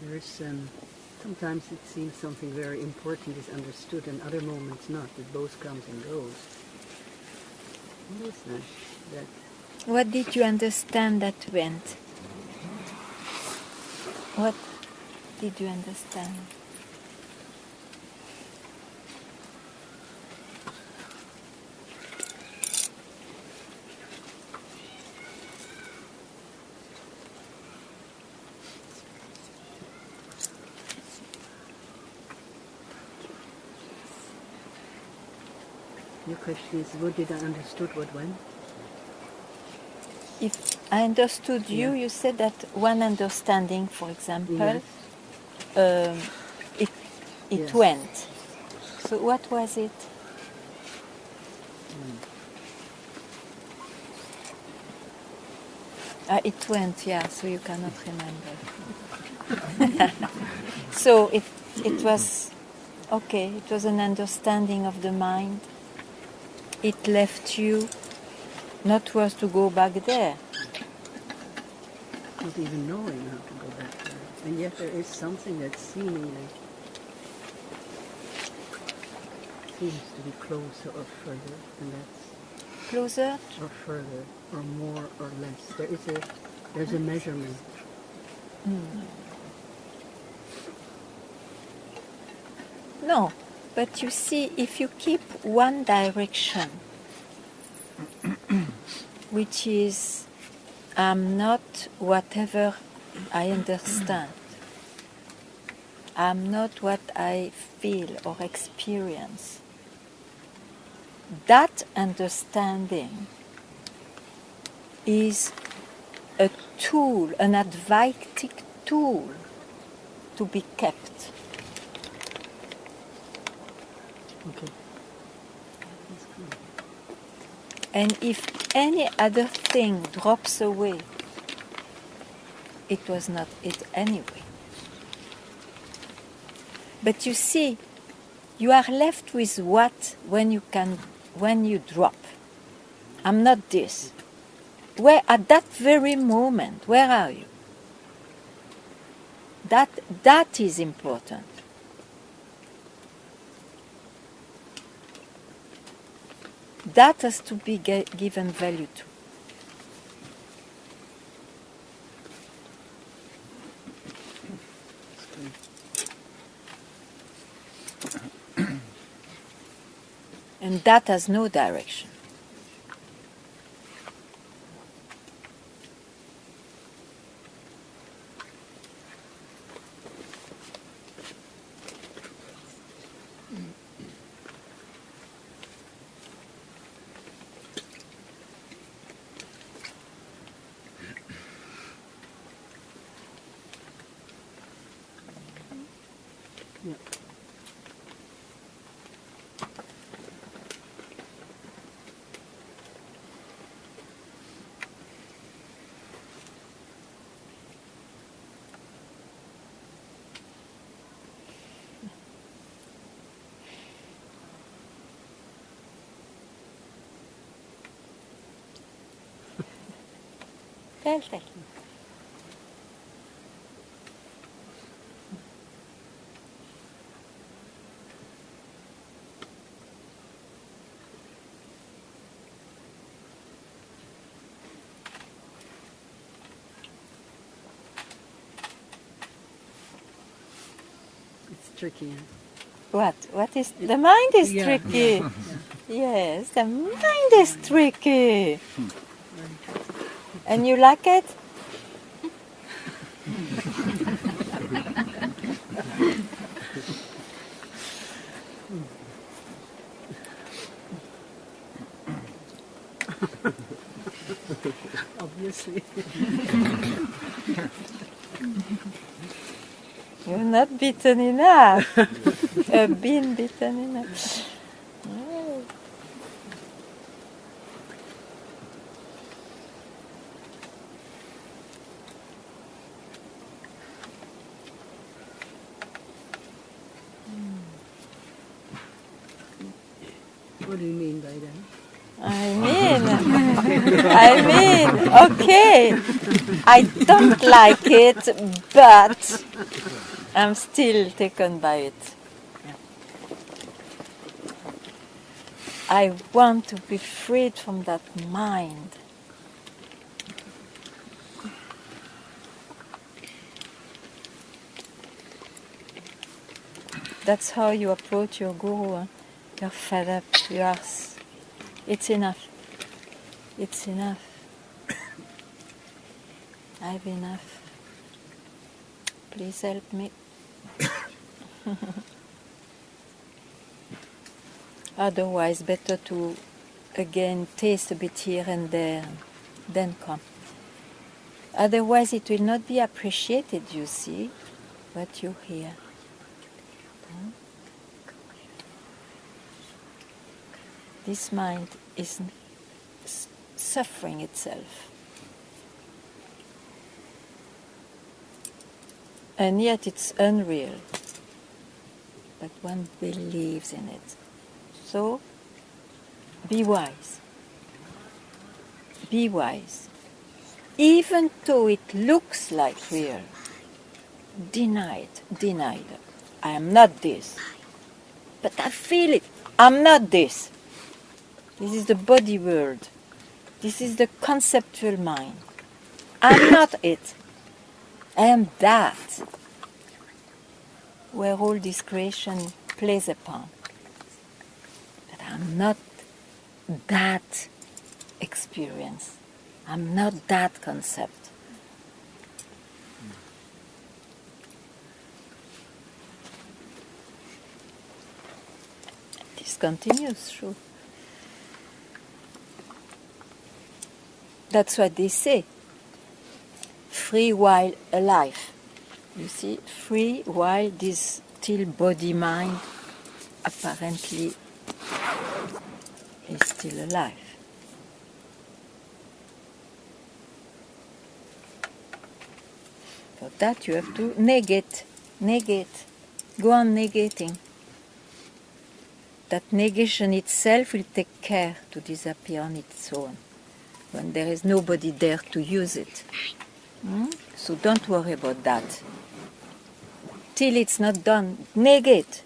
There is sometimes it seems something very important is understood and other moments not. It both comes and goes. What is that? What did you understand that went? What did you understand? Your question is, what did I understood what when? If I understood you, you said that one understanding, for example, Yes. It Yes. went. So what was it? It went, yeah, so you cannot remember. So it was, okay, it was an understanding of the mind. It left you not worth to go back there. Not even knowing how to go back there. And yet there is something that seemingly seems to be closer or further, and that's Closer? or further or more or less. There's a measurement. No, but you see, if you keep one direction, which is, I'm not whatever I understand, I'm not what I feel or experience, that understanding is a tool, an Advaitic tool to be kept. Okay. That's good. And if any other thing drops away, it was not it anyway. But you see, you are left with what when you drop. I'm not this. Where at that very moment, where are you? That is important. That has to be given value to. And that has no direction. Yeah. Tell. It's tricky. What? What is the mind is Yeah, tricky. yeah. Yes, the mind is tricky. And you like it? Obviously. You're not beaten enough. Been beaten enough. Oh. What do you mean by that? I mean, okay. I don't like it, but I'm still taken by it. I want to be freed from that mind. That's how you approach your guru. Huh? You're fed up. It's enough. It's enough. I've enough. Please help me. Otherwise, better to again taste a bit here and there, then come. Otherwise, it will not be appreciated, you see, what you hear. This mind is suffering itself. And yet it's unreal. But one believes in it. So, be wise. Be wise. Even though it looks like real, deny it. I am not this. But I feel it. I'm not this. This is the body world. This is the conceptual mind. I'm not it. I am that. Where all this creation plays upon. But I'm not that experience. I'm not that concept. This continues through. That's what they say. Free while alive. You see, free while this still body-mind apparently is still alive. For that you have to negate. Go on negating. That negation itself will take care to disappear on its own when there is nobody there to use it. So don't worry about that. Till it's not done, negate.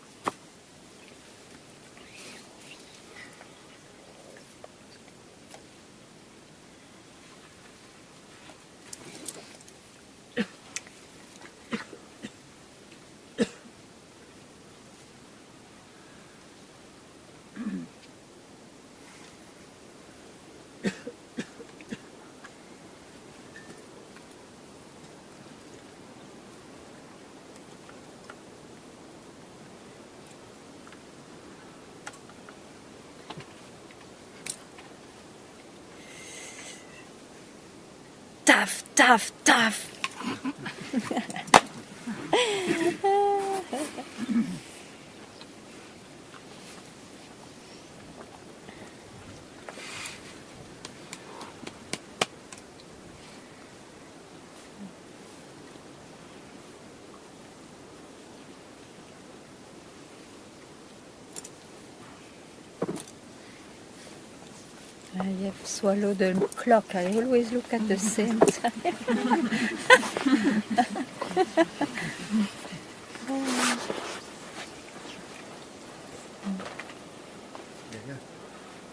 Tough. I have swallowed a clock. I always look at the same time.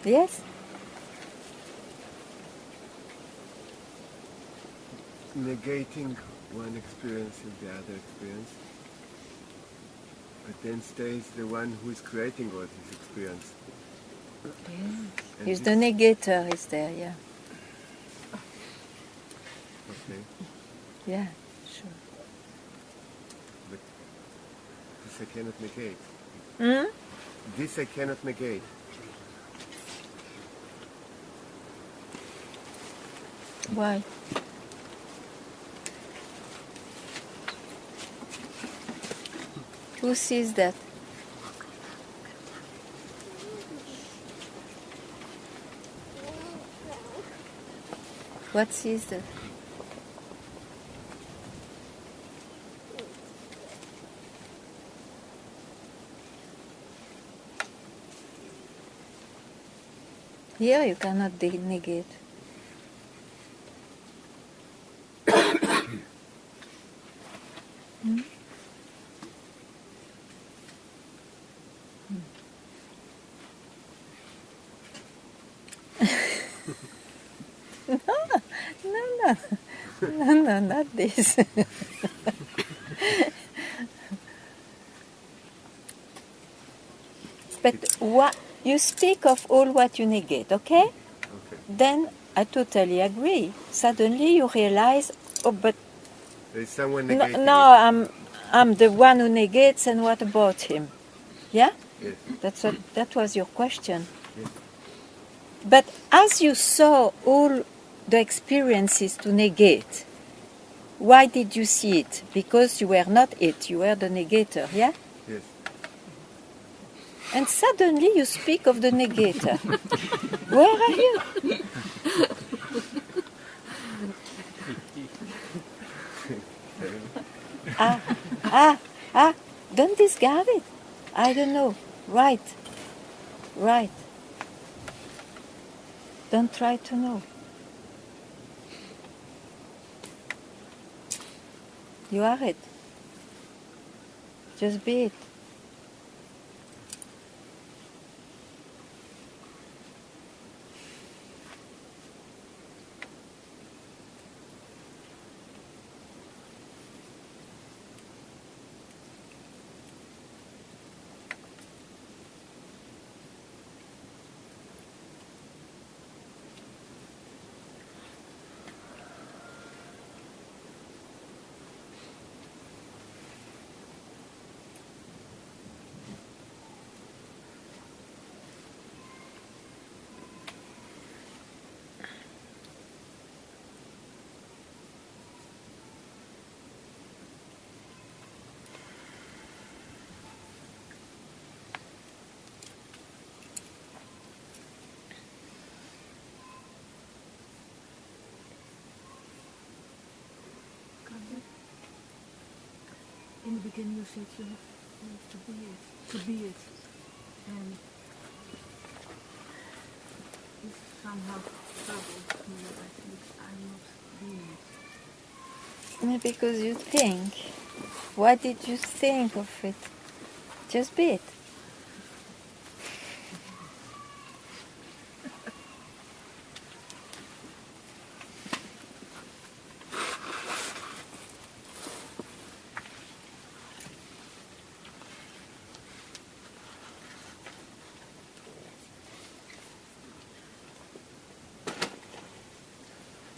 Yes? Negating one experience is the other experience, but then stays the one who is creating all this experience. And He's the negator, is there, yeah. Okay. Yeah, sure. But this I cannot negate. Hmm? This I cannot negate. Why? Who sees that? What sees that? Here you cannot negate. No, not this. But what you speak of all what you negate, okay? Okay. Then I totally agree. Suddenly you realize, oh, but There is someone no, negating no, I'm the one who negates, and what about him? Yeah, it. Yes. that was your question. Yes. But as you saw all the experiences to negate, why did you see it? Because you were not it, you were the negator, yeah? Yes. And suddenly you speak of the negator. Where are you? Don't discard it. I don't know. Right. Don't try to know. You are it. Just be it. In the beginning you said you have to be it, and this somehow troubles me. I think I'm not being it. Because you think. Why did you think of it? Just be it.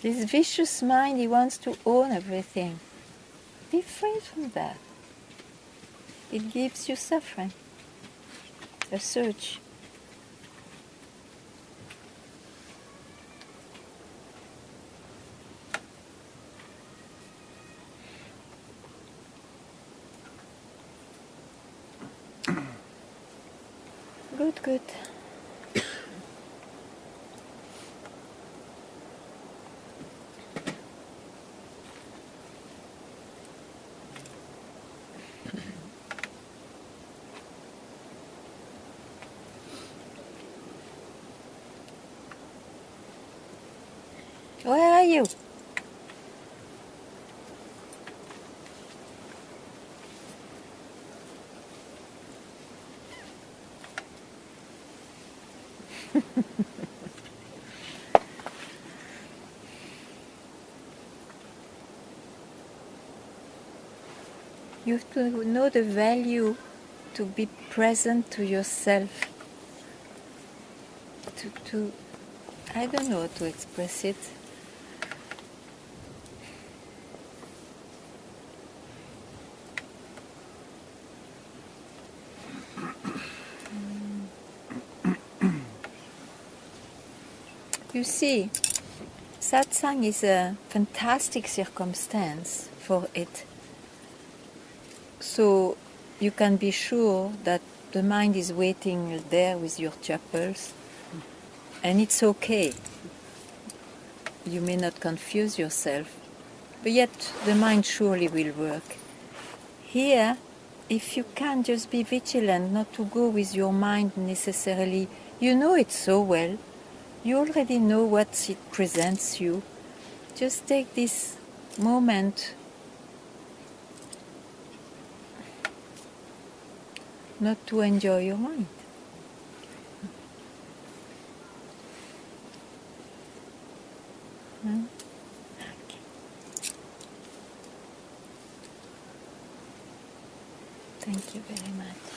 This vicious mind, he wants to own everything. Be free from that. It gives you suffering, a search. Good. Where are you? You have to know the value to be present to yourself. To I don't know how to express it. You see, satsang is a fantastic circumstance for it. So you can be sure that the mind is waiting there with your chapels, and it's okay. You may not confuse yourself, but yet the mind surely will work. Here, if you can just be vigilant, not to go with your mind necessarily, you know it so well, you already know what it presents you. Just take this moment not to enjoy your mind. Hmm? Okay. Thank you very much.